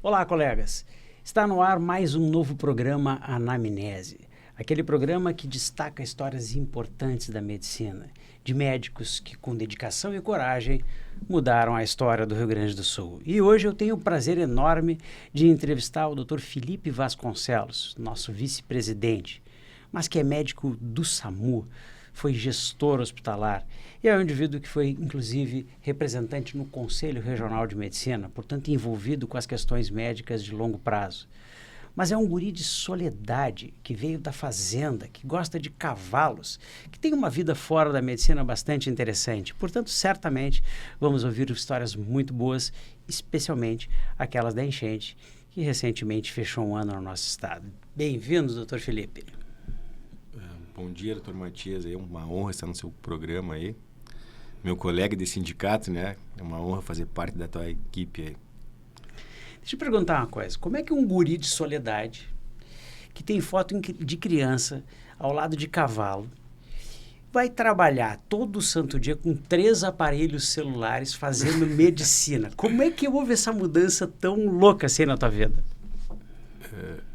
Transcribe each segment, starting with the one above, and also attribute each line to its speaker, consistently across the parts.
Speaker 1: Olá, colegas! Está no ar mais um novo programa Anamnese, aquele programa que destaca histórias importantes da medicina, de médicos que, com dedicação e coragem, mudaram a história do Rio Grande do Sul. E hoje eu tenho o prazer enorme de entrevistar o Dr. Felipe Vasconcelos, nosso vice-presidente, mas que é médico do SAMU, foi gestor hospitalar e é um indivíduo que foi, inclusive, representante no Conselho Regional de Medicina, portanto envolvido com as questões médicas de longo prazo. Mas é um guri de soledade, que veio da fazenda, que gosta de cavalos, que tem uma vida fora da medicina bastante interessante. Portanto, certamente vamos ouvir histórias muito boas, especialmente aquelas da enchente, que recentemente fechou um ano no nosso estado. Bem-vindos, doutor Felipe.
Speaker 2: Bom dia, doutor Matias. É uma honra estar no seu programa aí. Meu colega de sindicato, né? É uma honra fazer parte da tua equipe aí.
Speaker 1: Deixa eu perguntar uma coisa. Como é que um guri de soledade, que tem foto de criança ao lado de cavalo, vai trabalhar todo santo dia com 3 aparelhos celulares fazendo medicina? Como é que houve essa mudança tão louca assim na tua vida?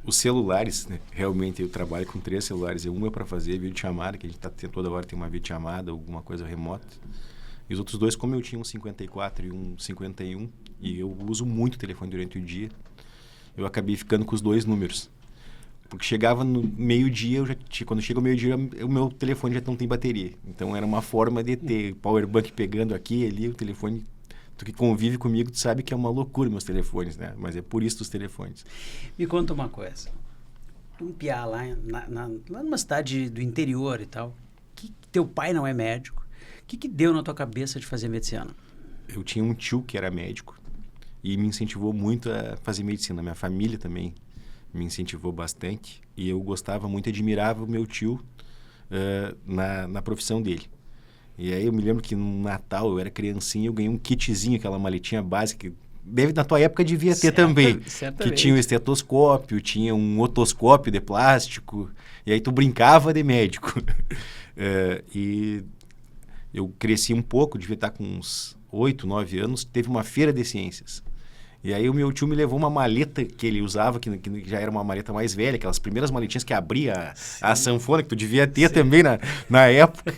Speaker 2: Os celulares, né? Realmente eu trabalho com 3 celulares. Um é para fazer videochamada, que a gente está toda hora tem uma videochamada, alguma coisa remota. E os outros 2, como eu tinha um 54 e um 51, e eu uso muito o telefone durante o dia, eu acabei ficando com os 2 números. Porque chegava no meio-dia, quando chega o meio-dia, o meu telefone já não tem bateria. Então era uma forma de ter powerbank pegando aqui e ali, o telefone. Tu que convive comigo, tu sabe que é uma loucura meus telefones, né? Mas é por isso dos telefones.
Speaker 1: Me conta uma coisa. Um piá lá numa cidade do interior e tal, que teu pai não é médico, o que deu na tua cabeça de fazer medicina?
Speaker 2: Eu tinha um tio que era médico e me incentivou muito a fazer medicina. Minha família também me incentivou bastante e eu gostava muito, admirava o meu tio na profissão dele. E aí eu me lembro que no Natal, eu era criancinha, eu ganhei um kitzinho, aquela maletinha básica, na tua época devia ter também,
Speaker 1: certamente.
Speaker 2: Que tinha um estetoscópio, tinha um otoscópio de plástico, e aí tu brincava de médico. E eu cresci um pouco, devia estar com uns 8, 9 anos, teve uma feira de ciências. E aí o meu tio me levou uma maleta que ele usava, que já era uma maleta mais velha, aquelas primeiras maletinhas que abria a sanfona, que tu devia ter também na época.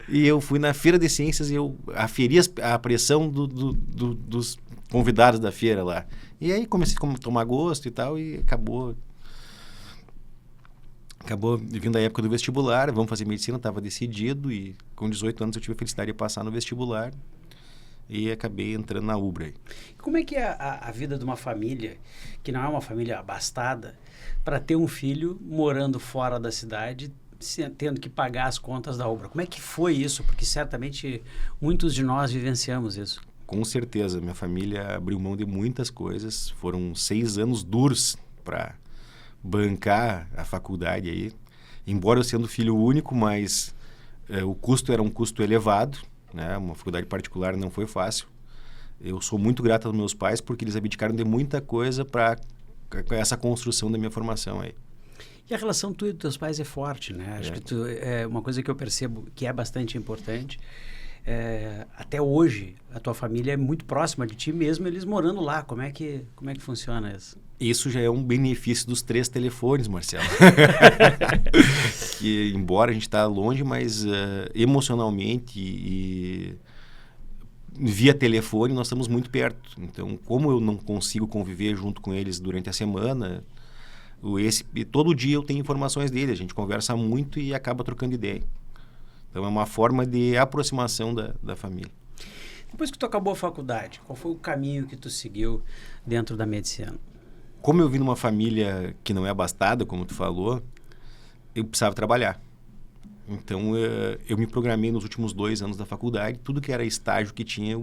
Speaker 2: E eu fui na feira de ciências e eu aferi a pressão dos convidados da feira lá. E aí comecei a tomar gosto e tal, e acabou vindo a época do vestibular, vamos fazer medicina, estava decidido, e com 18 anos eu tive a felicidade de passar no vestibular e acabei entrando na UBRA.
Speaker 1: Como é que é a vida de uma família, que não é uma família abastada, para ter um filho morando fora da cidade, tendo que pagar as contas da UBRA? Como é que foi isso? Porque certamente muitos de nós vivenciamos isso.
Speaker 2: Com certeza, minha família abriu mão de muitas coisas, foram 6 anos duros para bancar a faculdade aí, embora eu sendo filho único, mas o custo era um custo elevado, né? Uma faculdade particular não foi fácil. Eu sou muito grato aos meus pais porque eles abdicaram de muita coisa para essa construção da minha formação aí.
Speaker 1: E a relação tu e dos teus pais é forte, né? Acho que é uma coisa que eu percebo que é bastante importante. Até hoje, a tua família é muito próxima de ti mesmo, eles morando lá. Como é que funciona isso?
Speaker 2: Isso já é um benefício dos 3 telefones, Marcelo. Que, embora a gente está longe, mas emocionalmente e via telefone nós estamos muito perto. Então, como eu não consigo conviver junto com eles durante a semana, todo dia eu tenho informações dele, a gente conversa muito e acaba trocando ideia. Então é uma forma de aproximação da família.
Speaker 1: Depois que tu acabou a faculdade, qual foi o caminho que tu seguiu dentro da medicina?
Speaker 2: Como eu vim numa família que não é abastada, como tu falou, eu precisava trabalhar. Então eu me programei nos últimos 2 anos da faculdade, tudo que era estágio que tinha,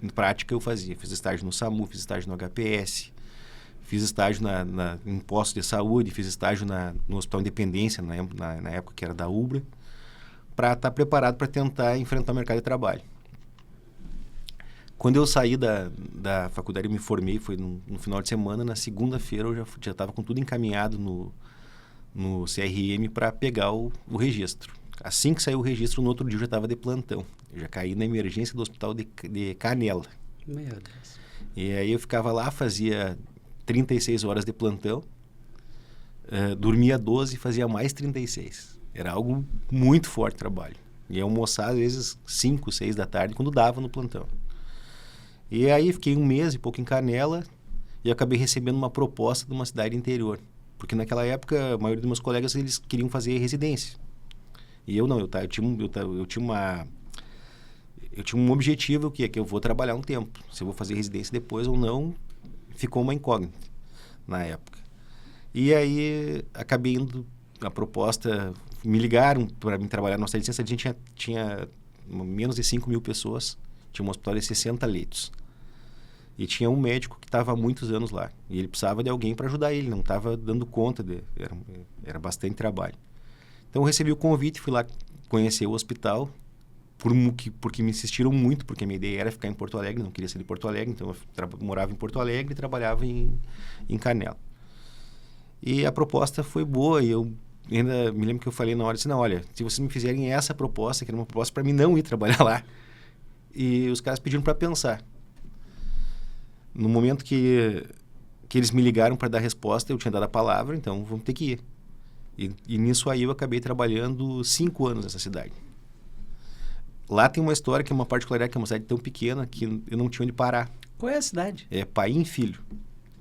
Speaker 2: em prática eu fazia. Fiz estágio no SAMU, fiz estágio no HPS, fiz estágio em posto de saúde, fiz estágio no Hospital Independência, na época que era da UBRA, para estar preparado para tentar enfrentar o mercado de trabalho. Quando eu saí da faculdade, eu me formei, foi no final de semana, na segunda-feira eu já estava com tudo encaminhado no CRM para pegar o registro. Assim que saiu o registro, no outro dia eu já estava de plantão. Eu já caí na emergência do hospital de Canela.
Speaker 1: Meu Deus.
Speaker 2: E aí eu ficava lá, fazia 36 horas de plantão, dormia 12 e fazia mais 36. Era algo muito forte o trabalho. E almoçar às vezes 5, 6 da tarde, quando dava no plantão. E aí fiquei 1 mês e pouco em Canela e acabei recebendo uma proposta de uma cidade interior. Porque naquela época, a maioria dos meus colegas, eles queriam fazer residência. E eu não, eu tinha um objetivo que é que eu vou trabalhar um tempo. Se eu vou fazer residência depois ou não, ficou uma incógnita na época. E aí acabei indo, a proposta, me ligaram para mim trabalhar na nossa licença. A gente tinha menos de 5 mil pessoas, tinha um hospital de 60 leitos. E tinha um médico que estava há muitos anos lá. E ele precisava de alguém para ajudar ele, não estava dando conta, era bastante trabalho. Então eu recebi o convite, fui lá conhecer o hospital, porque me insistiram muito, porque a minha ideia era ficar em Porto Alegre, não queria sair de Porto Alegre, então eu morava em Porto Alegre e trabalhava em Canela. E a proposta foi boa, e eu ainda me lembro que eu falei na hora, disse, não, olha, se vocês me fizerem essa proposta, que era uma proposta para mim não ir trabalhar lá, e os caras pediram para pensar. No momento que eles me ligaram para dar resposta, eu tinha dado a palavra, então vamos ter que ir. E nisso aí eu acabei trabalhando 5 anos nessa cidade. Lá tem uma história que é uma particularidade, que é uma cidade tão pequena que eu não tinha onde parar.
Speaker 1: Qual é a cidade?
Speaker 2: É Paim Filho,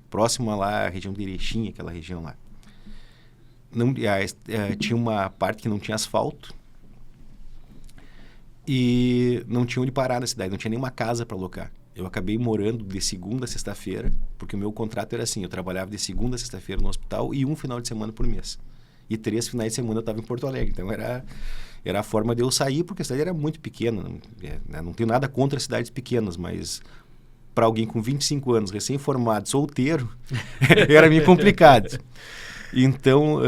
Speaker 2: próximo a lá, a região de Erechim, aquela região lá. Tinha uma parte que não tinha asfalto e não tinha onde parar na cidade, não tinha nenhuma casa para alocar. Eu acabei morando de segunda a sexta-feira, porque o meu contrato era assim, eu trabalhava de segunda a sexta-feira no hospital e 1 final de semana por mês. E 3 finais de semana eu estava em Porto Alegre. Então era a forma de eu sair, porque a cidade era muito pequena. Não tenho nada contra cidades pequenas, mas para alguém com 25 anos, recém-formado, solteiro, era meio complicado. Então,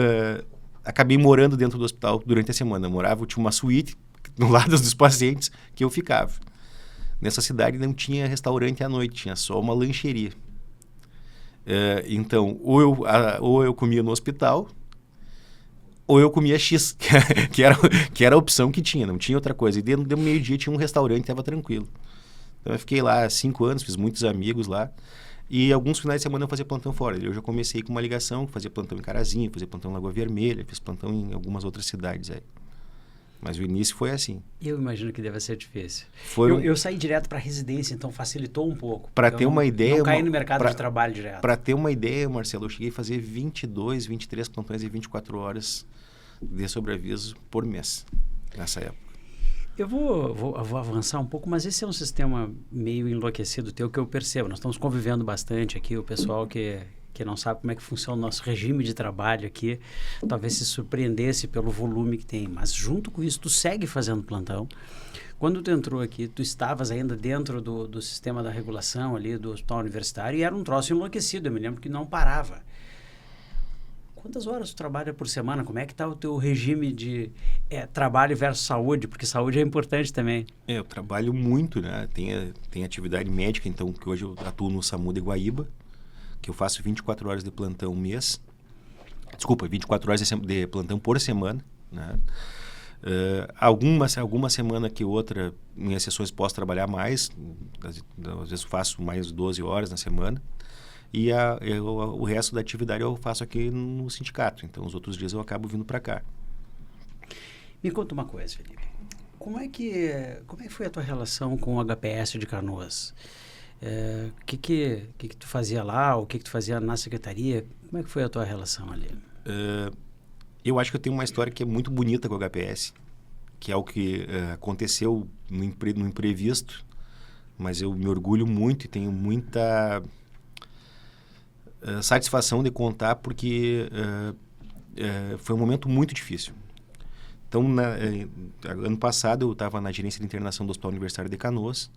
Speaker 2: acabei morando dentro do hospital durante a semana. Eu tinha uma suíte do lado dos pacientes que eu ficava. Nessa cidade não tinha restaurante à noite, tinha só uma lancheria. Então, ou eu comia no hospital, ou eu comia X, que era a opção que tinha, não tinha outra coisa. E dentro do meio-dia tinha um restaurante, estava tranquilo. Então eu fiquei lá 5 anos, fiz muitos amigos lá. E alguns finais de semana eu fazia plantão fora. Eu já comecei com uma ligação, fazia plantão em Carazinho, fazia plantão em Lagoa Vermelha, fiz plantão em algumas outras cidades aí. Mas o início foi assim.
Speaker 1: Eu imagino que deve ser difícil.
Speaker 2: Foi
Speaker 1: eu saí direto para a residência, então facilitou um pouco.
Speaker 2: Para ter uma ideia...
Speaker 1: Não caí no mercado de trabalho direto.
Speaker 2: Para ter uma ideia, Marcelo, eu cheguei a fazer 22, 23 plantões e 24 horas de sobreaviso por mês, nessa época.
Speaker 1: Eu vou avançar um pouco, mas esse é um sistema meio enlouquecido teu que eu percebo. Nós estamos convivendo bastante aqui, o pessoal que não sabe como é que funciona o nosso regime de trabalho aqui, talvez se surpreendesse pelo volume que tem. Mas junto com isso, tu segue fazendo plantão. Quando tu entrou aqui, tu estavas ainda dentro do sistema da regulação ali, do hospital universitário, e era um troço enlouquecido, eu me lembro que não parava. Quantas horas tu trabalha por semana? Como é que está o teu regime de trabalho versus saúde? Porque saúde é importante também.
Speaker 2: Eu trabalho muito, né? Tem atividade médica, então, que hoje eu atuo no SAMU de Guaíba, que eu faço 24 horas de plantão mês. Desculpa, 24 horas de plantão por semana, né? Alguma semana que outra, em exceções, posso trabalhar mais. Às vezes faço mais 12 horas na semana. E o resto da atividade eu faço aqui no sindicato. Então, os outros dias eu acabo vindo para cá.
Speaker 1: Me conta uma coisa, Felipe. Como é que foi a tua relação com o HPS de Canoas? O que tu fazia lá? O que tu fazia na secretaria? Como é que foi a tua relação ali?
Speaker 2: Eu acho que eu tenho uma história que é muito bonita com o HPS, que é o que aconteceu no imprevisto, mas eu me orgulho muito e tenho muita satisfação de contar, porque foi um momento muito difícil. Então, ano passado eu estava na gerência de internação do Hospital Universitário de Canoas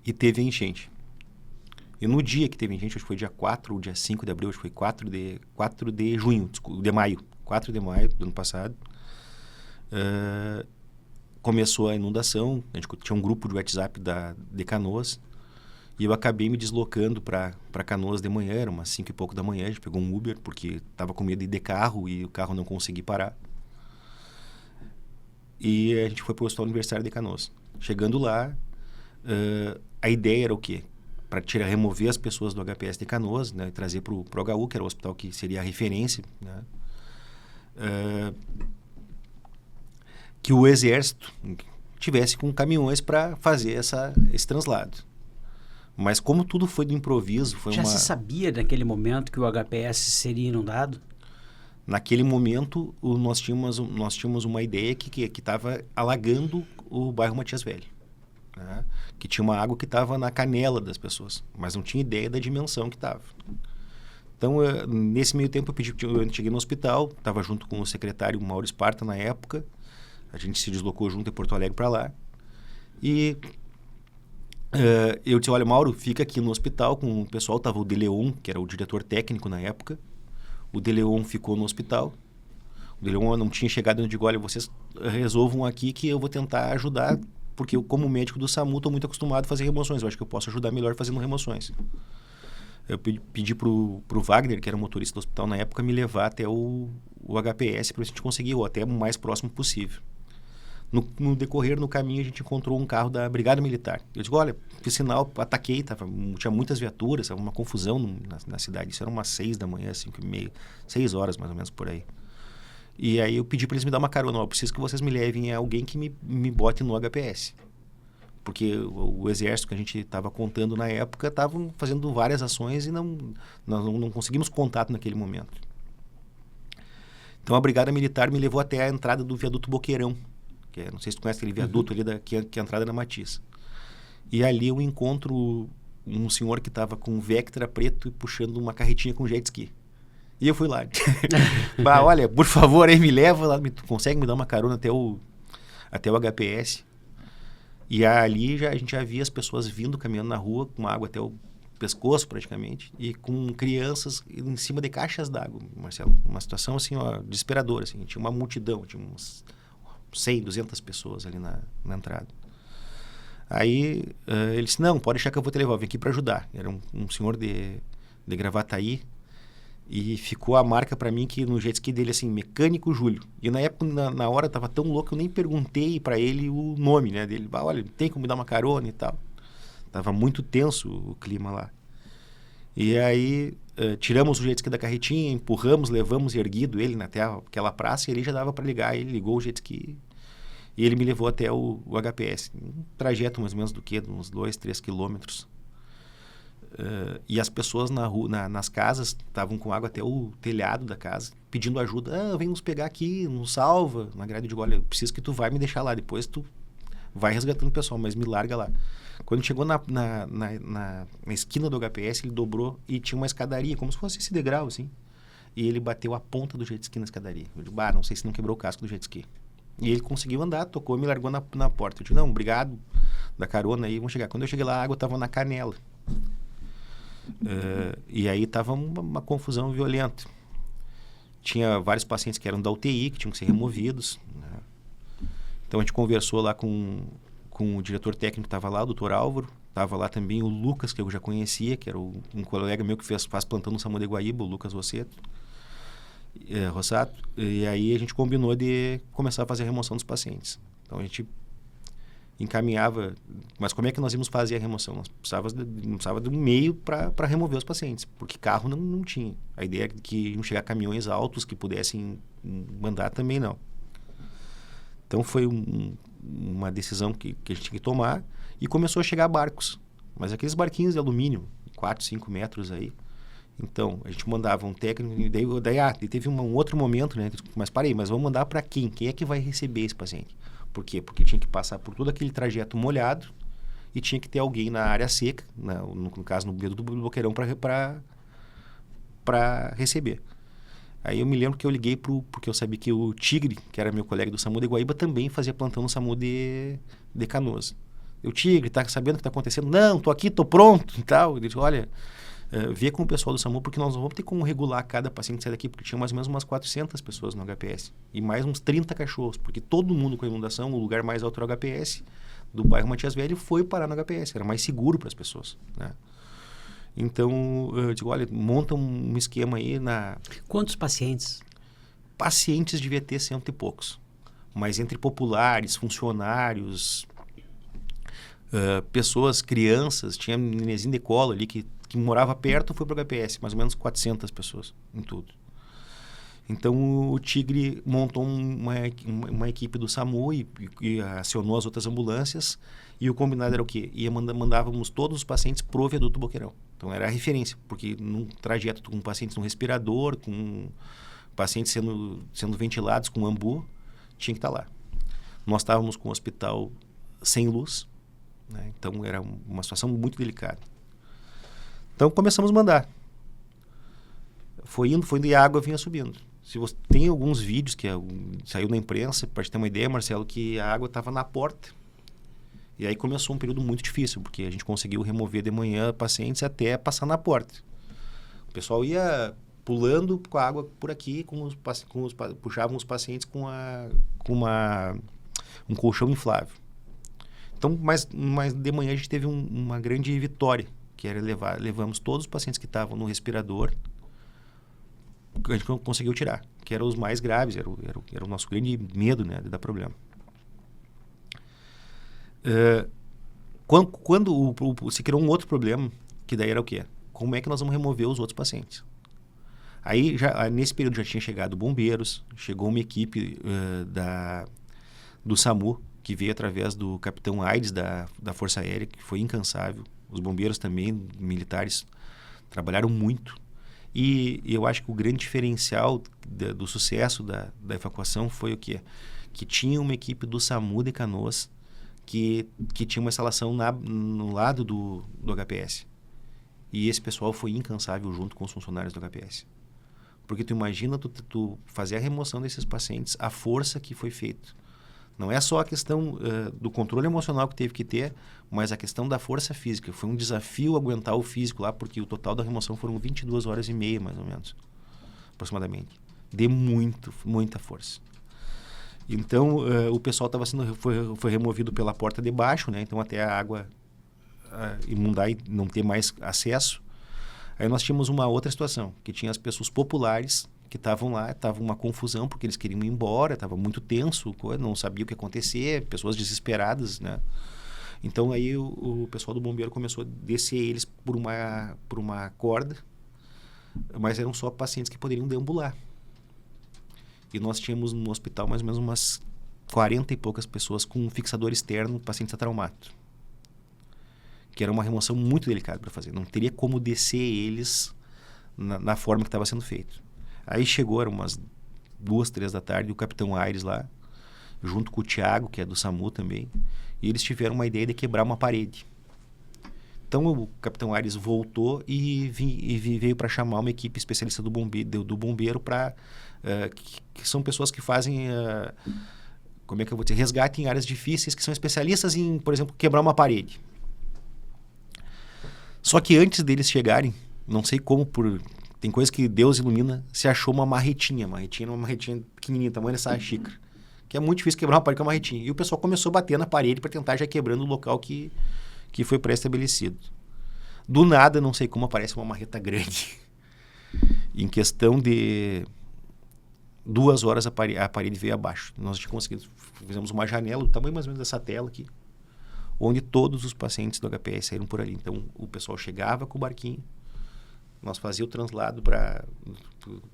Speaker 2: e teve a enchente. E no dia que teve enchente, acho que foi dia 4 ou dia 5 de abril, acho que foi 4 de junho, de maio, 4 de maio do ano passado, começou a inundação. A gente tinha um grupo de WhatsApp de Canoas, e eu acabei me deslocando para Canoas de manhã, era umas 5 e pouco da manhã. A gente pegou um Uber, porque estava com medo de ir de carro e o carro não conseguia parar. e a gente foi para o Hospital Universitário de Canoas. Chegando lá, a ideia era o quê? Para remover as pessoas do HPS de Canoas, né, e trazer para o HU, que era o hospital que seria a referência, né, que o Exército tivesse com caminhões para fazer esse translado. Mas como tudo foi do improviso...
Speaker 1: Já se sabia naquele momento que o HPS seria inundado?
Speaker 2: Naquele momento, nós tínhamos uma ideia que estava alagando o bairro Matias Velho. Né? Que tinha uma água que estava na canela das pessoas, mas não tinha ideia da dimensão que estava. Então, nesse meio tempo, eu cheguei no hospital, estava junto com o secretário Mauro Esparta na época, a gente se deslocou junto em Porto Alegre para lá, e eu disse, olha, Mauro, fica aqui no hospital com o pessoal, estava o De Leon, que era o diretor técnico na época, o De Leon ficou no hospital, o De Leon não tinha chegado, eu digo, olha, vocês resolvam aqui que eu vou tentar ajudar, porque eu, como médico do SAMU, estou muito acostumado a fazer remoções, eu acho que eu posso ajudar melhor fazendo remoções. Eu pedi pro Wagner, que era o motorista do hospital na época, me levar até o HPS para a gente conseguir, ou até o mais próximo possível. No decorrer, no caminho, a gente encontrou um carro da Brigada Militar. Eu digo, olha, por sinal, ataquei, tinha muitas viaturas, estava uma confusão na cidade. Isso era umas 6 da manhã, 5h30, 6 horas mais ou menos por aí. E aí eu pedi para eles me dar uma carona. Eu preciso que vocês me levem a alguém que me bote no HPS. Porque o exército que a gente estava contando na época estavam fazendo várias ações e não conseguimos contato naquele momento. Então a Brigada Militar me levou até a entrada do viaduto Boqueirão, que não sei se tu conhece aquele viaduto ali, que é a entrada na Matias. E ali eu encontro um senhor que estava com um Vectra preto e puxando uma carretinha com jet ski. E eu fui lá. Olha, por favor, aí me leva lá, consegue me dar uma carona até o HPS. E ali a gente já via as pessoas vindo, caminhando na rua, com água até o pescoço praticamente, e com crianças em cima de caixas d'água, Marcelo. Uma situação assim, ó, desesperadora. Assim. Tinha uma multidão, tinha uns 100, 200 pessoas ali na entrada. Aí ele disse, não, pode deixar que eu vou te levar, eu vim aqui para ajudar. Era um senhor de Gravataí, e ficou a marca para mim que no jet ski dele, assim, Mecânico Júlio. E na época, na hora, tava tão louco que eu nem perguntei para ele o nome, né, dele. Olha, tem como me dar uma carona e tal. Tava muito tenso o clima lá. E aí, tiramos o jet ski da carretinha, empurramos, levamos erguido ele até aquela praça e ali já dava para ligar. Ele ligou o jet ski e ele me levou até o HPS. Um trajeto mais ou menos do que? Uns 2, 3 quilômetros. E as pessoas na rua, nas casas estavam com água até o telhado da casa, pedindo ajuda. Vem nos pegar aqui, nos salva. Na grade eu digo, olha, eu preciso que tu vai me deixar lá, depois tu vai resgatando o pessoal, mas me larga lá. Quando chegou na esquina do HPS, ele dobrou e tinha uma escadaria, como se fosse esse degrau, assim. E ele bateu a ponta do jet ski na escadaria. Eu digo, não sei se não quebrou o casco do jet ski. E ele conseguiu andar, tocou e me largou na porta. Eu digo, não, obrigado da carona aí, vamos chegar. Quando eu cheguei lá, a água estava na canela. E aí estava uma confusão violenta. Tinha vários pacientes que eram da UTI, que tinham que ser removidos, né? Então a gente conversou lá com o diretor técnico que estava lá, o Dr. Álvaro. Estava lá também o Lucas, que eu já conhecia, que era um colega meu que faz plantão no SAMU de Guaíba, o Lucas Rossato. E aí a gente combinou de começar a fazer a remoção dos pacientes. Então a gente encaminhava, mas como é que nós íamos fazer a remoção? Nós precisava de um meio para remover os pacientes, porque carro não tinha. A ideia é que iam chegar caminhões altos que pudessem mandar também não. Então foi uma decisão que a gente tinha que tomar e começou a chegar barcos, mas aqueles barquinhos de alumínio, 4, 5 metros aí. Então, a gente mandava um técnico, e daí teve um outro momento, né? Mas parei, mas vamos mandar para quem? Quem é que vai receber esse paciente? Por quê? Porque tinha que passar por todo aquele trajeto molhado e tinha que ter alguém na área seca, no caso no viaduto do Boqueirão, para receber. Aí eu me lembro que eu liguei porque eu sabia que o Tigre, que era meu colega do SAMU de Guaíba, também fazia plantão no SAMU de Canoas. O Tigre, tá sabendo o que está acontecendo? Não, tô aqui, tô pronto e tal. Ele disse, olha, vê com o pessoal do SAMU, porque nós não vamos ter como regular cada paciente que sai daqui, porque tinha mais ou menos umas 400 pessoas no HPS. E mais uns 30 cachorros, porque todo mundo com a inundação, o lugar mais alto era o HPS, do bairro Matias Velho, foi parar no HPS. Era mais seguro para as pessoas, né? Então, eu digo, olha, monta um esquema aí
Speaker 1: Quantos pacientes?
Speaker 2: Pacientes devia ter 100 e poucos. mas entre populares, funcionários, pessoas, crianças, tinha nenenzinho de colo ali que morava perto, foi para o HPS, mais ou menos 400 pessoas em tudo. Então o Tigre montou uma equipe do SAMU e acionou as outras ambulâncias, e o combinado era o quê? Mandávamos todos os pacientes pro Viaduto Boqueirão. Então era a referência, porque num trajeto com pacientes no respirador, com pacientes sendo ventilados com ambu, tinha que estar lá. Nós estávamos com o hospital sem luz, né? Então era uma situação muito delicada. Então começamos a mandar. Foi indo e a água vinha subindo. Se você tem alguns vídeos que saiu na imprensa, para te ter uma ideia, Marcelo, que a água estava na porta. E aí começou um período muito difícil, porque a gente conseguiu remover de manhã pacientes até passar na porta. O pessoal ia pulando com a água por aqui, puxavam os pacientes com um colchão inflável. Então, mas de manhã a gente teve uma grande vitória, que era levamos todos os pacientes que estavam no respirador, a gente conseguiu tirar, que eram os mais graves, era o nosso grande medo, né, de dar problema. Quando se criou um outro problema, que daí era o quê? Como é que nós vamos remover os outros pacientes? Aí, nesse período já tinha chegado bombeiros, chegou uma equipe do SAMU, que veio através do capitão Aides da Força Aérea, que foi incansável. Os bombeiros também, militares, trabalharam muito. E eu acho que o grande diferencial do sucesso da evacuação foi o quê? Que tinha uma equipe do SAMU de Canoas que tinha uma instalação no lado do HPS. E esse pessoal foi incansável junto com os funcionários do HPS. Porque tu imagina tu fazer a remoção desses pacientes, a força que foi feita. Não é só a questão do controle emocional que teve que ter, mas a questão da força física. Foi um desafio aguentar o físico lá, porque o total da remoção foram 22 horas e meia, mais ou menos, aproximadamente. De muita força. Então, o pessoal foi removido pela porta de baixo, né? Então, até a água inundar e não ter mais acesso. Aí nós tínhamos uma outra situação, que tinha as pessoas populares que estavam lá, estava uma confusão porque eles queriam ir embora, estava muito tenso, não sabia o que ia acontecer, pessoas desesperadas, né? Então aí o pessoal do bombeiro começou a descer eles por uma corda, mas eram só pacientes que poderiam deambular. E nós tínhamos no hospital mais ou menos umas 40 e poucas pessoas com um fixador externo, pacientes atraumados, que era uma remoção muito delicada para fazer. Não teria como descer eles na forma que estava sendo feito. Aí chegou, eram umas 2, 3 da tarde, o capitão Aires lá, junto com o Thiago, que é do SAMU também, e eles tiveram uma ideia de quebrar uma parede. Então o capitão Aires voltou e veio para chamar uma equipe especialista do bombeiro para que são pessoas que fazem como é que eu vou dizer, resgate em áreas difíceis, que são especialistas em, por exemplo, quebrar uma parede. Só que antes deles chegarem, não sei como, tem coisa que Deus ilumina, se achou uma marretinha. Uma marretinha pequenininha, tamanho dessa xícara. Que é muito difícil quebrar uma parede com uma marretinha. E o pessoal começou a bater na parede para tentar já quebrando o local que foi pré-estabelecido. Do nada, não sei como, aparece uma marreta grande. Em questão de 2 horas a parede veio abaixo. Nós fizemos uma janela do tamanho mais ou menos dessa tela aqui, onde todos os pacientes do HPS saíram por ali. Então, o pessoal chegava com o barquinho, nós fazíamos o translado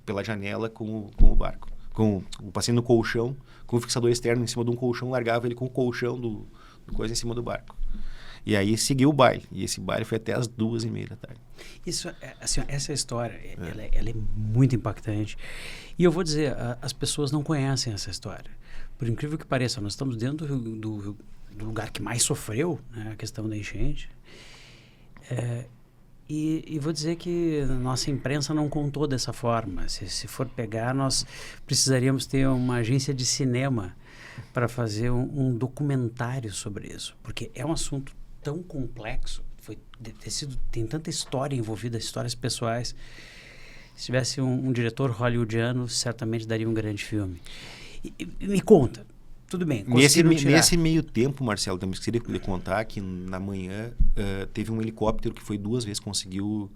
Speaker 2: pela janela com o barco. Com o paciente no colchão, com o fixador externo em cima de um colchão, largava ele com o colchão do coisa em cima do barco. E aí seguiu o baile. E esse baile foi até as 2h30 da tarde.
Speaker 1: Isso, assim, essa história, ela é muito impactante. E eu vou dizer, as pessoas não conhecem essa história. Por incrível que pareça, nós estamos dentro do lugar que mais sofreu, né, a questão da enchente. E vou dizer que a nossa imprensa não contou dessa forma. Se for pegar, nós precisaríamos ter uma agência de cinema para fazer um documentário sobre isso. Porque é um assunto tão complexo, tem tanta história envolvida, histórias pessoais. Se tivesse um diretor hollywoodiano, certamente daria um grande filme. E me conta. Tudo bem.
Speaker 2: Nesse meio tempo, Marcelo, também queria lhe contar que na manhã teve um helicóptero que foi 2 vezes, conseguiu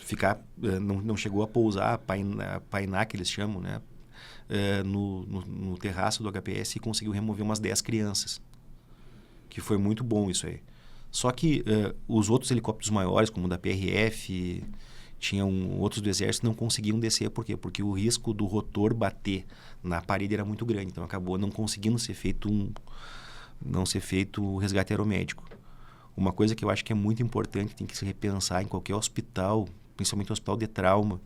Speaker 2: ficar, não chegou a pousar, painar, que eles chamam, né? no terraço do HPS e conseguiu remover umas 10 crianças. Que foi muito bom isso aí. Só que os outros helicópteros maiores, como o da PRF, tinham outros do Exército, não conseguiam descer. Por quê? Porque o risco do rotor bater na parede era muito grande. Então acabou não conseguindo ser feito o resgate aeromédico. Uma coisa que eu acho que é muito importante, tem que se repensar em qualquer hospital, principalmente um hospital de trauma,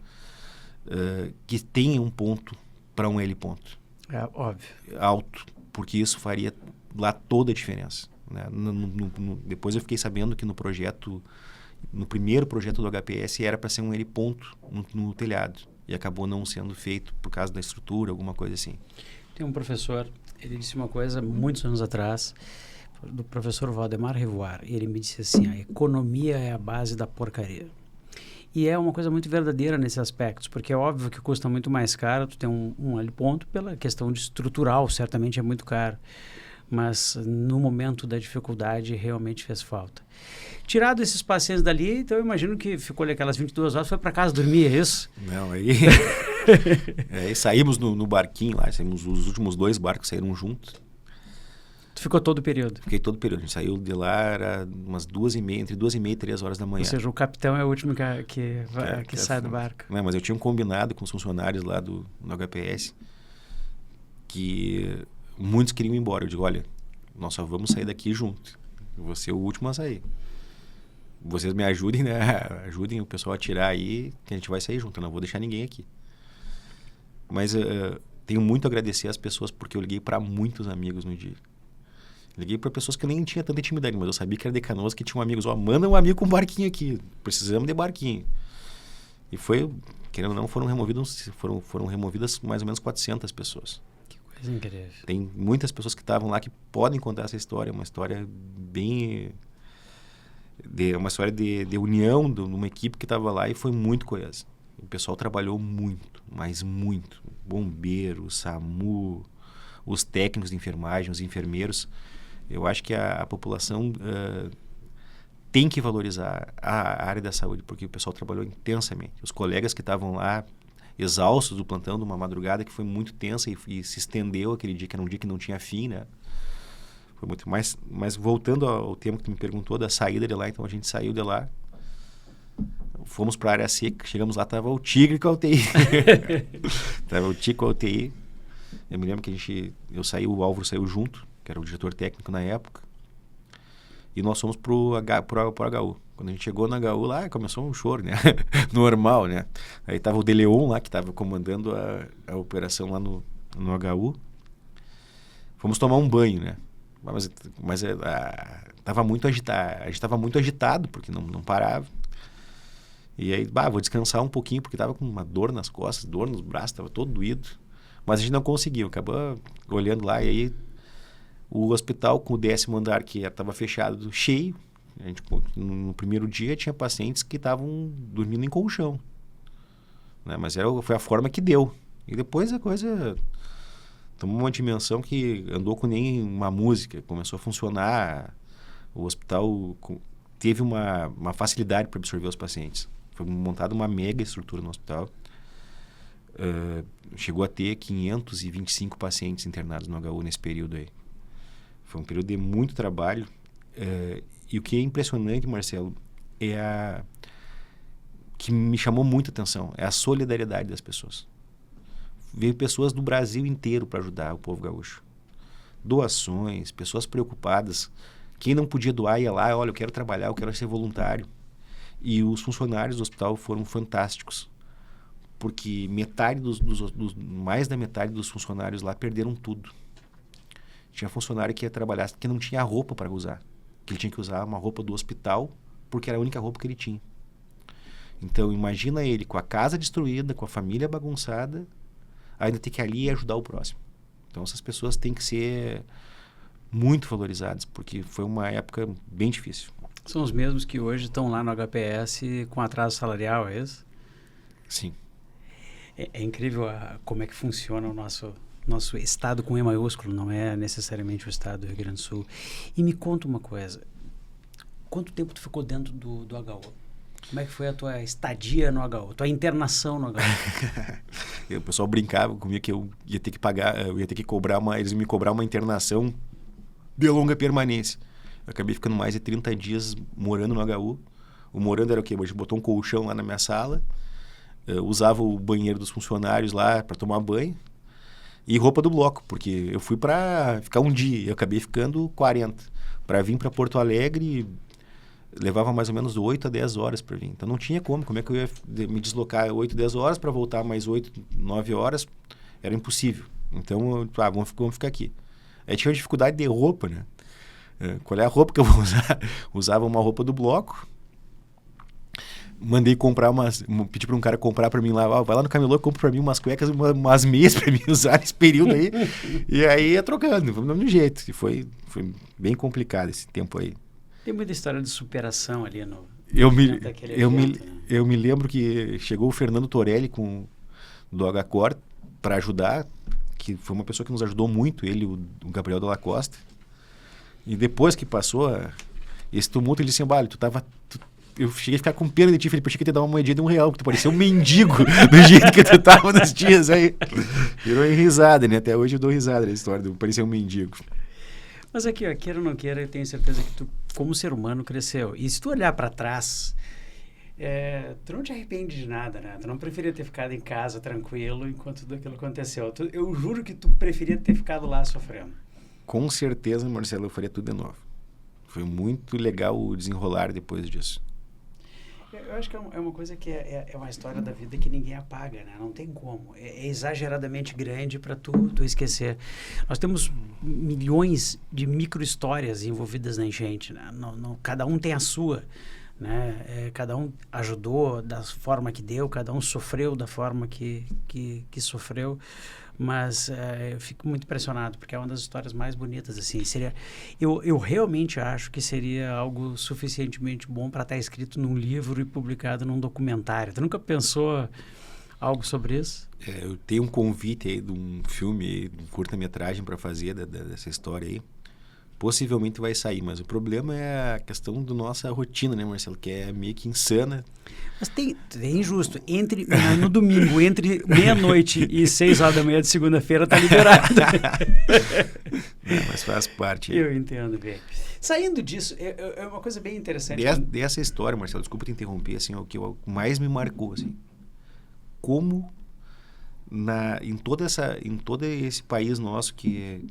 Speaker 2: que tenha um ponto para um L-ponto.
Speaker 1: É óbvio.
Speaker 2: Alto, porque isso faria lá toda a diferença. Né? Depois eu fiquei sabendo que no primeiro projeto do HPS era para ser um L-ponto no telhado. E acabou não sendo feito por causa da estrutura, alguma coisa assim.
Speaker 1: Tem um professor, ele disse uma coisa muitos anos atrás, do professor Valdemar Revoar, e ele me disse assim: a economia é a base da porcaria. E é uma coisa muito verdadeira nesses aspectos, porque é óbvio que custa muito mais caro tu ter um L-ponto pela questão de estrutural, certamente é muito caro. Mas no momento da dificuldade realmente fez falta. Tirado esses pacientes dali, então eu imagino que ficou ali aquelas 22 horas, foi para casa dormir, é isso?
Speaker 2: Não, aí... aí saímos no barquinho lá, saímos, os últimos 2 barcos saíram juntos.
Speaker 1: Tu ficou todo o período?
Speaker 2: Fiquei todo o período. A gente saiu de lá, era umas 2h30, entre 2h30 e 3 horas da manhã.
Speaker 1: Ou seja, o capitão é o último que sai do barco.
Speaker 2: Não, mas eu tinha um combinado com os funcionários lá do HPS que muitos queriam ir embora. Eu digo, olha, nós só vamos sair daqui junto. Eu vou ser o último a sair. Vocês me ajudem, né? Ajudem o pessoal a tirar aí, que a gente vai sair junto. Eu não vou deixar ninguém aqui. Mas tenho muito a agradecer às pessoas, porque eu liguei para muitos amigos no dia. Liguei para pessoas que eu nem tinha tanta intimidade, mas eu sabia que era de Canoas, que tinham amigos. Manda um amigo com um barquinho aqui. Precisamos de barquinho. E foi, querendo ou não, foram removidas mais ou menos 400 pessoas.
Speaker 1: Que coisa incrível.
Speaker 2: Tem muitas pessoas que estavam lá que podem contar essa história. Uma história bem... uma história de união de uma equipe que estava lá e foi muito coesa. O pessoal trabalhou muito, mas muito. Bombeiros, SAMU, os técnicos de enfermagem, os enfermeiros. Eu acho que a população tem que valorizar a área da saúde, porque o pessoal trabalhou intensamente. Os colegas que estavam lá, exaustos do plantão, de uma madrugada que foi muito tensa e se estendeu aquele dia, que era um dia que não tinha fim, né? Foi muito mais. Mas voltando ao tema que tu me perguntou, da saída de lá, então a gente saiu de lá, fomos para a área seca, chegamos lá, tava o Tigre com a UTI. Tava o Tigre com a UTI. Eu me lembro que eu saí, o Álvaro saiu junto, que era o diretor técnico na época, e nós fomos pro HU. Quando a gente chegou no HU lá, começou um choro, né? Normal, né? Aí tava o De Leon lá, que tava comandando a operação lá no HU. Fomos tomar um banho, né? Mas tava muito agitado, a gente estava muito agitado, porque não parava. E aí, vou descansar um pouquinho, porque tava com uma dor nas costas, dor nos braços, tava todo doído. Mas a gente não conseguiu, acabou olhando lá, e aí o hospital com o 10º andar, que estava fechado, cheio. A gente, no primeiro dia tinha pacientes que estavam dormindo em colchão, né? Mas foi a forma que deu. E depois a coisa tomou uma dimensão que andou com nem uma música, começou a funcionar. O hospital teve uma facilidade para absorver os pacientes. Foi montada uma mega estrutura no hospital. Chegou a ter 525 pacientes internados no HU nesse período aí. Foi um período de muito trabalho. E o que é impressionante, Marcelo, que me chamou muita atenção, é a solidariedade das pessoas. Veio pessoas do Brasil inteiro para ajudar o povo gaúcho. Doações, pessoas preocupadas. Quem não podia doar ia lá, olha, eu quero trabalhar, eu quero ser voluntário. E os funcionários do hospital foram fantásticos, porque mais da metade dos funcionários lá perderam tudo. Tinha funcionário que ia trabalhar que não tinha roupa para usar, que ele tinha que usar uma roupa do hospital, porque era a única roupa que ele tinha. Então imagina ele com a casa destruída, com a família bagunçada, ainda ter que ir ali e ajudar o próximo. Então essas pessoas têm que ser muito valorizadas, porque foi uma época bem difícil.
Speaker 1: São os mesmos que hoje estão lá no HPS com atraso salarial, é isso?
Speaker 2: Sim.
Speaker 1: É incrível como é que funciona o nosso estado com E maiúsculo, não é necessariamente o estado do Rio Grande do Sul. E me conta uma coisa, quanto tempo tu ficou dentro do HU? Como é que foi a tua estadia no HU, tua internação no HU?
Speaker 2: O pessoal brincava comigo que eu ia ter que pagar, eu ia ter que cobrar eles iam me cobrar uma internação de longa permanência. Eu acabei ficando mais de 30 dias morando no HU. O morando era o quê? A gente botou um colchão lá na minha sala, usava o banheiro dos funcionários lá para tomar banho e roupa do bloco, porque eu fui para ficar um dia e eu acabei ficando 40. Para vir para Porto Alegre, levava mais ou menos 8 a 10 horas para vir. Então não tinha como é que eu ia me deslocar 8, 10 horas para voltar mais 8, 9 horas? Era impossível. Então, vamos ficar aqui. Aí tinha dificuldade de roupa, né? Qual é a roupa que eu vou usar? Usava uma roupa do bloco. Mandei comprar pedi para um cara comprar para mim lá, vai lá no camelô e compra para mim umas cuecas, umas meias para mim usar nesse período aí. E aí ia trocando, vamos dando um jeito. E foi bem complicado esse tempo aí.
Speaker 1: Tem muita história de superação ali no...
Speaker 2: Eu me lembro que chegou o Fernando Torelli do HCor para ajudar, que foi uma pessoa que nos ajudou muito, ele o Gabriel Dalla Costa. E depois que passou esse tumulto, ele disse assim, eu cheguei a ficar com pena de ti, Felipe, eu achei que ia te dar uma moedinha de R$1, porque tu parecia um mendigo do jeito que tu tava nos dias aí. Virou em risada, né? Até hoje eu dou risada na história do parecer um mendigo.
Speaker 1: Mas aqui, ó, queira ou não queira, eu tenho certeza que tu, como ser humano, cresceu. E se tu olhar para trás, tu não te arrepende de nada, né? Tu não preferia ter ficado em casa tranquilo enquanto tudo aquilo aconteceu. Eu juro que tu preferia ter ficado lá sofrendo.
Speaker 2: Com certeza, Marcelo, eu faria tudo de novo. Foi muito legal o desenrolar depois disso.
Speaker 1: Eu acho que é uma coisa que é uma história da vida que ninguém apaga, né? Não tem como. É exageradamente grande para tu esquecer. Nós temos milhões de micro-histórias envolvidas na enchente, né? Cada um tem a sua, né? Cada um ajudou da forma que deu, cada um sofreu da forma que sofreu. Mas eu fico muito impressionado, porque é uma das histórias mais bonitas, assim. Eu realmente acho que seria algo suficientemente bom para estar escrito num livro e publicado num documentário. Tu nunca pensou algo sobre isso?
Speaker 2: Eu tenho um convite aí de um filme, de um curta-metragem para fazer dessa história aí. Possivelmente vai sair, mas o problema é a questão da nossa rotina, né, Marcelo? Que é meio que insana.
Speaker 1: Mas é injusto. No domingo, entre meia-noite e 6 horas da manhã de segunda-feira, tá liberado.
Speaker 2: Mas faz parte.
Speaker 1: Eu entendo bem. Saindo disso, é uma coisa bem interessante.
Speaker 2: Dessa história, Marcelo, desculpa te interromper, assim, o que mais me marcou, assim. Como em todo esse país nosso que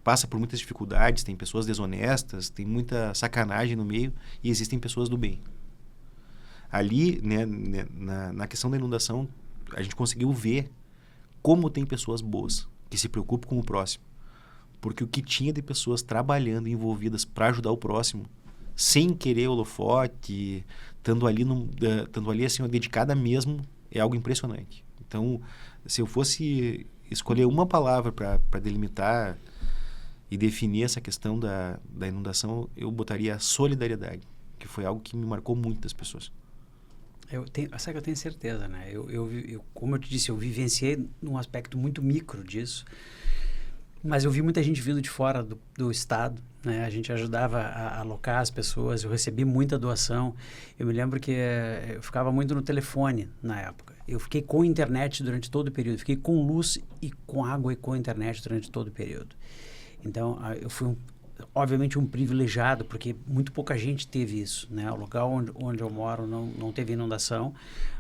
Speaker 2: passa por muitas dificuldades, tem pessoas desonestas, tem muita sacanagem no meio e existem pessoas do bem. Ali, né, na questão da inundação, a gente conseguiu ver como tem pessoas boas, que se preocupam com o próximo. Porque o que tinha de pessoas trabalhando, envolvidas para ajudar o próximo, sem querer holofote, estando ali assim, dedicada mesmo, é algo impressionante. Então, se eu fosse escolher uma palavra para delimitar e definir essa questão da inundação, eu botaria solidariedade, que foi algo que me marcou muito das pessoas.
Speaker 1: Sabe que eu tenho certeza, né? Como eu te disse, eu vivenciei num aspecto muito micro disso, mas eu vi muita gente vindo de fora do estado, né? A gente ajudava a alocar as pessoas, eu recebi muita doação. Eu me lembro que eu ficava muito no telefone na época. Eu fiquei com internet durante todo o período, fiquei com luz e com água e com internet durante todo o período. Então, eu fui, obviamente, um privilegiado, porque muito pouca gente teve isso, né? O lugar onde eu moro não teve inundação.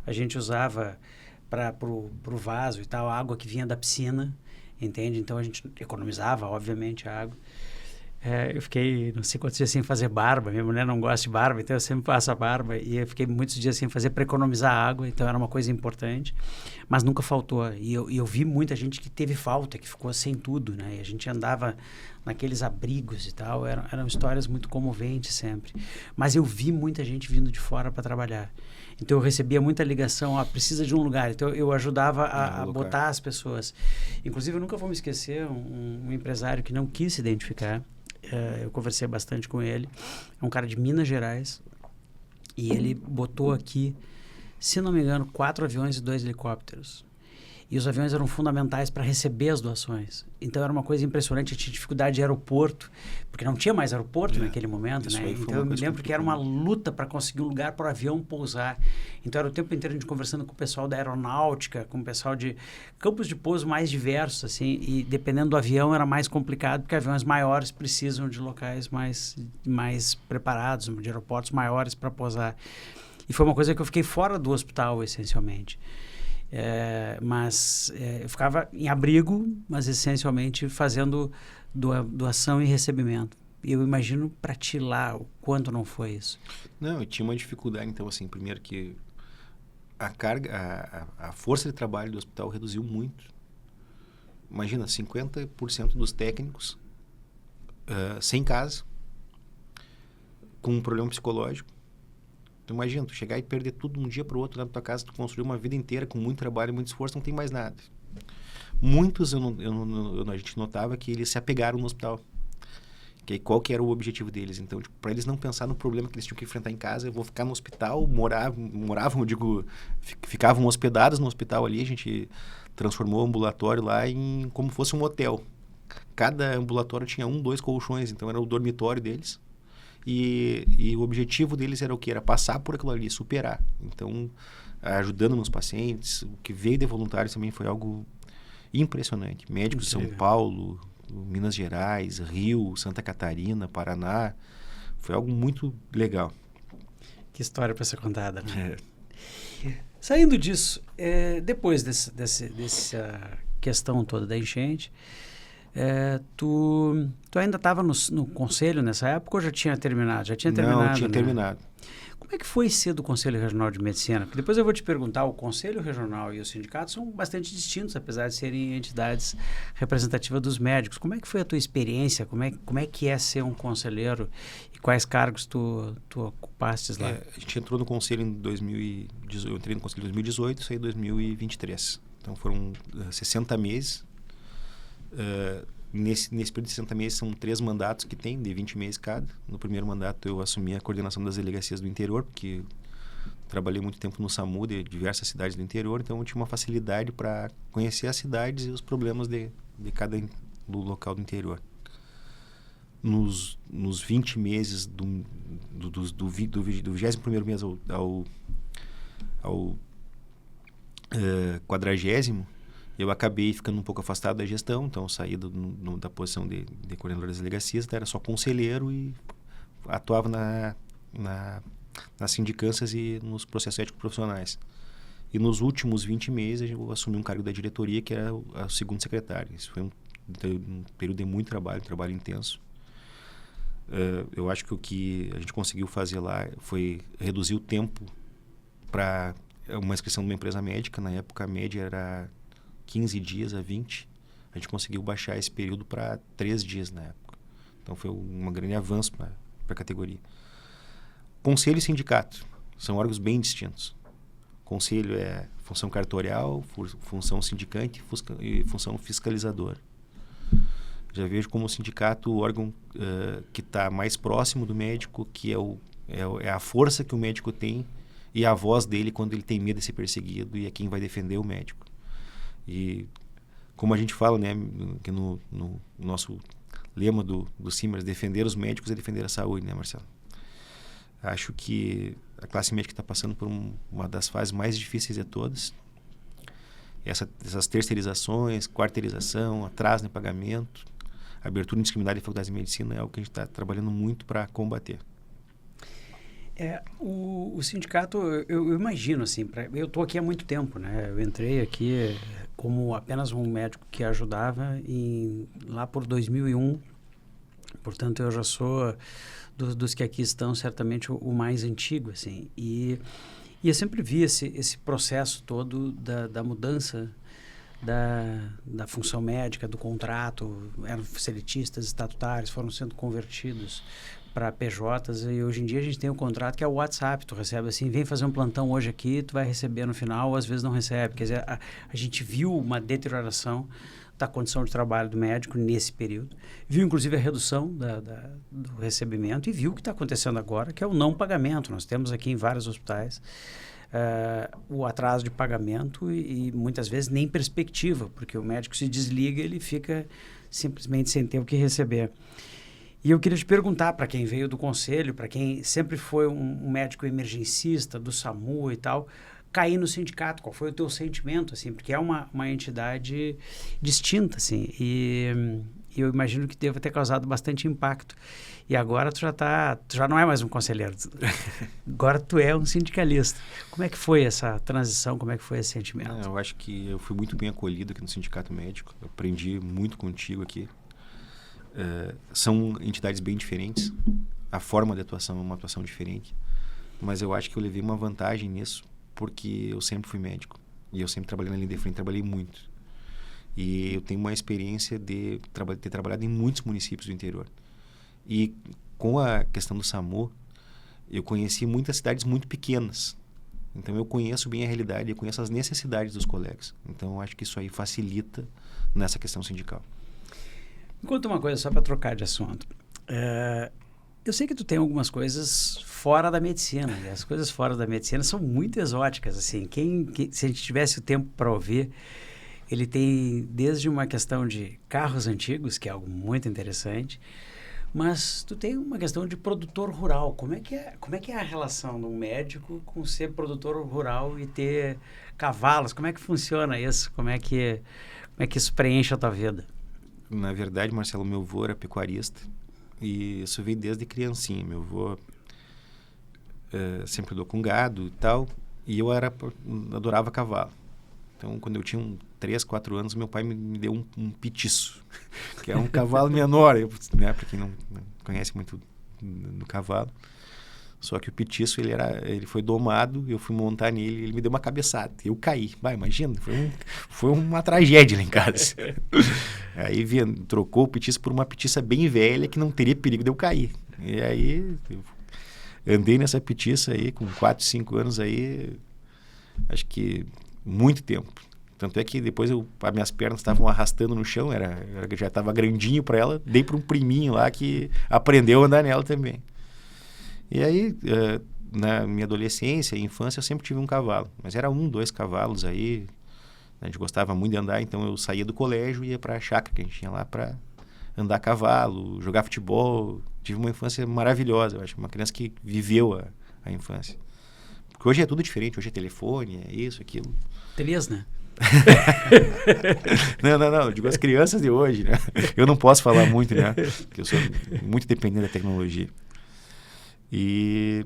Speaker 1: A gente usava pro vaso e tal, a água que vinha da piscina, entende? Então, a gente economizava, obviamente, a água. Eu fiquei, não sei quantos dias sem fazer barba. Minha mulher não gosta de barba, então eu sempre passo a barba. E eu fiquei muitos dias sem fazer para economizar água, então era uma coisa importante. Mas nunca faltou. E eu vi muita gente que teve falta, que ficou sem tudo, né? E a gente andava naqueles abrigos e tal. Eram histórias muito comoventes sempre. Mas eu vi muita gente vindo de fora para trabalhar. Então eu recebia muita ligação, precisa de um lugar. Então eu ajudava a botar as pessoas. Inclusive eu nunca vou me esquecer, um empresário que não quis se identificar. Eu conversei bastante com ele. É um cara de Minas Gerais. E ele botou aqui, se não me engano, 4 aviões e 2 helicópteros. E os aviões eram fundamentais para receber as doações. Então era uma coisa impressionante, tinha dificuldade de aeroporto, porque não tinha mais aeroporto naquele momento, né? Então eu me lembro que era uma luta para conseguir um lugar para o avião pousar. Então era o tempo inteiro a gente conversando com o pessoal da aeronáutica, com o pessoal de campos de pouso mais diversos, assim, e dependendo do avião era mais complicado, porque aviões maiores precisam de locais mais preparados, de aeroportos maiores para pousar. E foi uma coisa que eu fiquei fora do hospital, essencialmente. Eu ficava em abrigo, mas essencialmente fazendo doação e recebimento. E eu imagino para ti lá o quanto não foi isso.
Speaker 2: Não, eu tinha uma dificuldade, então, assim, primeiro que a carga, a força de trabalho do hospital reduziu muito. Imagina, 50% dos técnicos sem casa, com um problema psicológico. Tu imagina, tu chegar e perder tudo de um dia para o outro lá na tua casa, tu construir uma vida inteira com muito trabalho e muito esforço, não tem mais nada. Muitos, a gente notava que eles se apegaram no hospital. Qual que era o objetivo deles? Então, tipo, para eles não pensar no problema que eles tinham que enfrentar em casa, eu vou ficar no hospital, ficavam hospedados no hospital ali, a gente transformou o ambulatório lá em como fosse um hotel. Cada ambulatório tinha 2 colchões, então era o dormitório deles. E o objetivo deles era o quê? Era passar por aquilo ali, superar. Então, ajudando nos pacientes, o que veio de voluntários também foi algo impressionante. Médicos de São Paulo, Minas Gerais, Rio, Santa Catarina, Paraná. Foi algo muito legal.
Speaker 1: Que história para ser contada, né? Saindo disso, depois dessa questão toda da enchente, tu ainda estava no conselho nessa época ou já tinha terminado?
Speaker 2: Não, tinha terminado.
Speaker 1: Como é que foi ser do Conselho Regional de Medicina? Porque depois eu vou te perguntar, o Conselho Regional e o sindicato são bastante distintos, apesar de serem entidades representativas dos médicos. Como é que foi a tua experiência? Como é que é ser um conselheiro e quais cargos tu ocupastes lá?
Speaker 2: A gente entrou no Conselho em 2018, eu entrei no Conselho em 2018 e saí em 2023. Então foram 60 meses. Nesse período de 60 meses são 3 mandatos que tem, de 20 meses cada. No primeiro mandato eu assumi a coordenação das delegacias do interior, porque trabalhei muito tempo no SAMU de diversas cidades do interior, então eu tinha uma facilidade para conhecer as cidades e os problemas de cada do local do interior. Nos 20 meses do 21º mês ao 40º, eu acabei ficando um pouco afastado da gestão, então eu saí da posição de coordenador das delegacias, era só conselheiro e atuava nas sindicâncias e nos processos éticos profissionais. E nos últimos 20 meses eu assumi um cargo da diretoria, que era o segundo secretário. Isso foi um período de muito trabalho intenso. Eu acho que o que a gente conseguiu fazer lá foi reduzir o tempo para uma inscrição de uma empresa médica. Na época a média era 15 dias a 20, a gente conseguiu baixar esse período para 3 dias na época. Então foi um grande avanço para a categoria. Conselho e sindicato são órgãos bem distintos. Conselho é função cartorial, função sindicante e função fiscalizadora. Já vejo como o sindicato o órgão que está mais próximo do médico, que é a força que o médico tem e a voz dele quando ele tem medo de ser perseguido, e é quem vai defender o médico. E como a gente fala, né, que no nosso lema do Simers, defender os médicos é defender a saúde, né, Marcelo? Acho que a classe médica está passando por uma das fases mais difíceis de todas. Essas terceirizações, quarteirização, atraso no pagamento, abertura indiscriminada de faculdades de medicina é algo que a gente está trabalhando muito para combater.
Speaker 1: O sindicato, eu imagino assim, eu estou aqui há muito tempo, né? Eu entrei aqui como apenas um médico que ajudava lá por 2001, portanto eu já sou dos que aqui estão certamente o mais antigo, assim, e eu sempre vi esse processo todo da mudança da função médica, do contrato, eram seletistas, estatutários, foram sendo convertidos para PJs, e hoje em dia a gente tem um contrato que é o WhatsApp, tu recebe assim, vem fazer um plantão hoje aqui, tu vai receber no final, ou às vezes não recebe. Quer dizer, a gente viu uma deterioração da condição de trabalho do médico nesse período, viu inclusive a redução do recebimento e viu o que está acontecendo agora, que é o não pagamento. Nós temos aqui em vários hospitais o atraso de pagamento e muitas vezes nem perspectiva, porque o médico se desliga, ele fica simplesmente sem ter o que receber. E eu queria te perguntar, para quem veio do conselho, para quem sempre foi um médico emergencista do SAMU e tal, cair no sindicato, qual foi o teu sentimento, assim, porque é uma entidade distinta, assim, e eu imagino que deva ter causado bastante impacto. E agora tu já não é mais um conselheiro, agora tu é um sindicalista. Como é que foi essa transição, como é que foi esse sentimento?
Speaker 2: Eu acho que eu fui muito bem acolhido aqui no Sindicato Médico, eu aprendi muito contigo aqui. São entidades bem diferentes, a forma de atuação é uma atuação diferente, mas eu acho que eu levei uma vantagem nisso, porque eu sempre fui médico e eu sempre trabalhei na linha de frente, trabalhei muito. E eu tenho uma experiência de ter trabalhado em muitos municípios do interior. E com a questão do SAMU, eu conheci muitas cidades muito pequenas. Então eu conheço bem a realidade, eu conheço as necessidades dos colegas. Então eu acho que isso aí facilita nessa questão sindical.
Speaker 1: Me conta uma coisa só para trocar de assunto. Eu sei que tu tem algumas coisas fora da medicina, e as coisas fora da medicina são muito exóticas, assim. Se a gente tivesse o tempo para ouvir, ele tem desde uma questão de carros antigos, que é algo muito interessante, mas tu tem uma questão de produtor rural. Como é que é a relação de um médico com ser produtor rural e ter cavalos? Como é que funciona isso? Como é que isso preenche a tua vida?
Speaker 2: Na verdade, Marcelo, meu avô era pecuarista e isso veio desde criancinha. Meu avô sempre andou com gado e tal, e eu adorava cavalo. Então, quando eu tinha 3, 4 anos, meu pai me deu um petiço, que é um cavalo menor, né, para quem não conhece muito do cavalo. Só que o petiço, ele foi domado, eu fui montar nele, ele me deu uma cabeçada. Eu caí. Imagina, foi uma tragédia lá em casa. Aí trocou o petiço por uma petiça bem velha, que não teria perigo de eu cair. E aí, eu andei nessa petiça aí, com 4, 5 anos aí, acho que muito tempo. Tanto é que depois as minhas pernas estavam arrastando no chão, já estava grandinho para ela, dei para um priminho lá que aprendeu a andar nela também. E aí, na minha adolescência e infância, eu sempre tive um cavalo. Mas era 1, 2 cavalos aí. A gente gostava muito de andar, então eu saía do colégio e ia para a chácara que a gente tinha lá para andar a cavalo, jogar futebol. Tive uma infância maravilhosa. Eu acho uma criança que viveu a infância. Porque hoje é tudo diferente. Hoje é telefone, é isso, aquilo.
Speaker 1: Teles, né?
Speaker 2: Não. Eu digo as crianças de hoje, né? Eu não posso falar muito, né? Porque eu sou muito dependente da tecnologia. E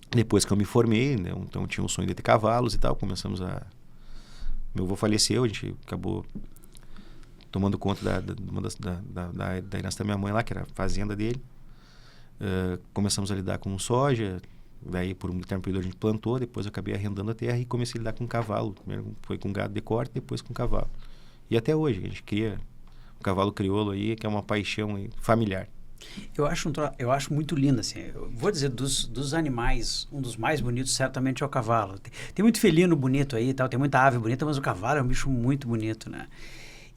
Speaker 2: depois que eu me formei, né, então tinha um sonho de ter cavalos e tal, meu avô faleceu, a gente acabou tomando conta da herança da minha mãe lá, que era a fazenda dele. Começamos a lidar com soja, daí por um determinado período a gente plantou, depois eu acabei arrendando a terra e comecei a lidar com cavalo. Primeiro foi com gado de corte, depois com cavalo. E até hoje a gente cria um cavalo crioulo aí, que é uma paixão familiar.
Speaker 1: Eu acho muito lindo, assim. Eu vou dizer, dos animais, um dos mais bonitos certamente é o cavalo. Tem muito felino bonito aí e tal, tem muita ave bonita, mas o cavalo é um bicho muito bonito, né?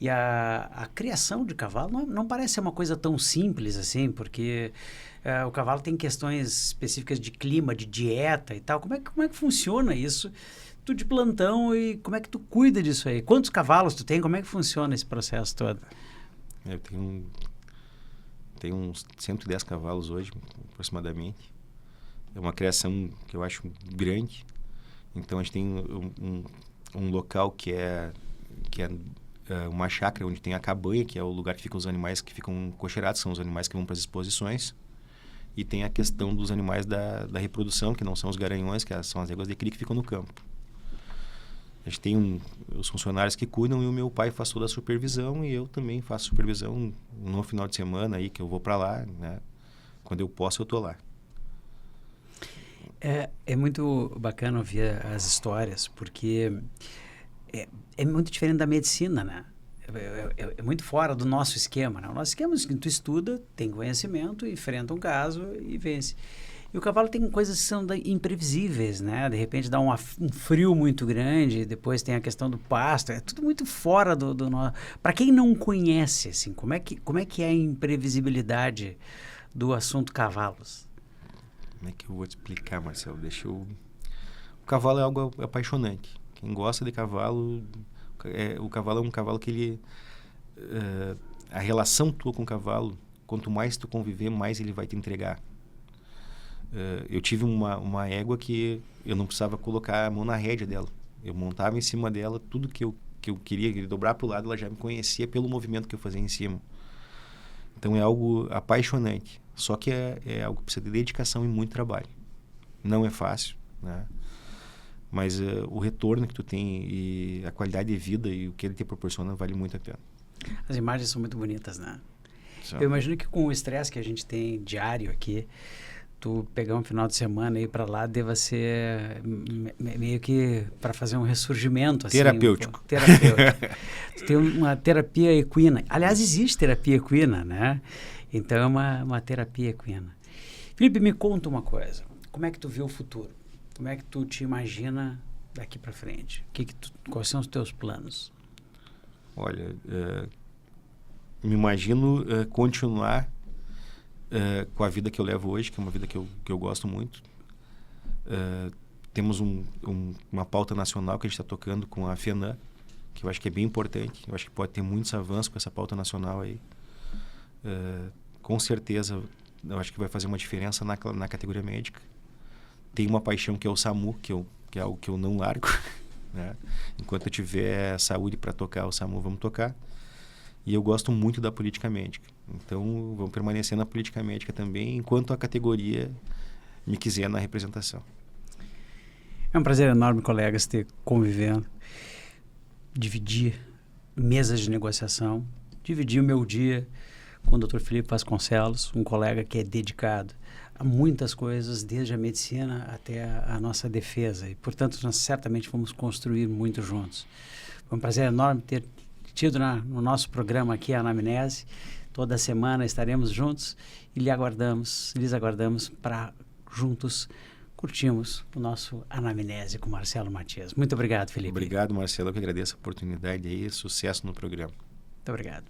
Speaker 1: E a criação de cavalo não parece ser uma coisa tão simples assim, porque o cavalo tem questões específicas de clima, de dieta e tal. Como é que funciona isso? Tu de plantão, e como é que tu cuida disso aí? Quantos cavalos tu tem? Como é que funciona esse processo todo?
Speaker 2: Eu tenho uns 110 cavalos hoje, aproximadamente. É uma criação que eu acho grande. Então, a gente tem um local que é uma chácara onde tem a cabanha, que é o lugar que ficam os animais que ficam cocheirados, são os animais que vão para as exposições. E tem a questão dos animais da reprodução, que não são os garanhões, que são as éguas de cria que ficam no campo. A gente tem os funcionários que cuidam e o meu pai faz toda a supervisão e eu também faço supervisão no final de semana aí que eu vou para lá, né? Quando eu posso, eu tô lá.
Speaker 1: É muito bacana ouvir as histórias, porque é muito diferente da medicina, né? É muito fora do nosso esquema, né? O nosso esquema é que tu estuda, tem conhecimento, enfrenta um caso e vence. E o cavalo tem coisas que são imprevisíveis, né? De repente dá um frio muito grande, depois tem a questão do pasto, é tudo muito fora do nosso... Para quem não conhece, assim, como é que é a imprevisibilidade do assunto cavalos?
Speaker 2: Como é que eu vou te explicar, Marcelo? O cavalo é algo apaixonante. Quem gosta de cavalo, o cavalo é um cavalo que ele... a relação tua com o cavalo, quanto mais tu conviver, mais ele vai te entregar. Eu tive uma égua que eu não precisava colocar a mão na rédea dela. Eu montava em cima dela, tudo que eu queria, ele dobrar para o lado, ela já me conhecia pelo movimento que eu fazia em cima. Então é algo apaixonante. Só que é algo que precisa de dedicação e muito trabalho. Não é fácil, né? Mas o retorno que tu tem e a qualidade de vida e o que ele te proporciona vale muito a pena.
Speaker 1: As imagens são muito bonitas, né?
Speaker 2: Só.
Speaker 1: Eu imagino que com o estresse que a gente tem diário aqui, tu pegar um final de semana e ir para lá deva ser meio que para fazer um ressurgimento. Assim,
Speaker 2: terapêutico.
Speaker 1: Terapêutico. Tu tem uma terapia equina. Aliás, existe terapia equina, né? Então é uma terapia equina. Felipe, me conta uma coisa. Como é que tu vê o futuro? Como é que tu te imagina daqui para frente? Quais são os teus planos?
Speaker 2: Olha, me imagino continuar com a vida que eu levo hoje, que é uma vida que eu gosto muito. Temos uma pauta nacional que a gente está tocando com a FENAM, que eu acho que é bem importante. Eu acho que pode ter muitos avanços com essa pauta nacional aí. Com certeza, eu acho que vai fazer uma diferença na categoria médica. Tem uma paixão que é o SAMU, que é algo que eu não largo. Né? Enquanto eu tiver saúde para tocar o SAMU, vamos tocar. E eu gosto muito da política médica. Então, vamos permanecer na política médica também, enquanto a categoria me quiser na representação.
Speaker 1: É um prazer enorme, colegas, ter convivendo, dividir mesas de negociação, dividir o meu dia com o Dr. Felipe Vasconcelos, um colega que é dedicado a muitas coisas, desde a medicina até a nossa defesa. E, portanto, nós certamente vamos construir muito juntos. Foi um prazer enorme ter tido no nosso programa aqui a Anamnese. Toda semana estaremos juntos e lhes aguardamos para juntos curtirmos o nosso Anamnese com Marcelo Matias. Muito obrigado, Felipe.
Speaker 2: Obrigado, Marcelo. Eu que agradeço a oportunidade aí. Sucesso no programa.
Speaker 1: Muito obrigado.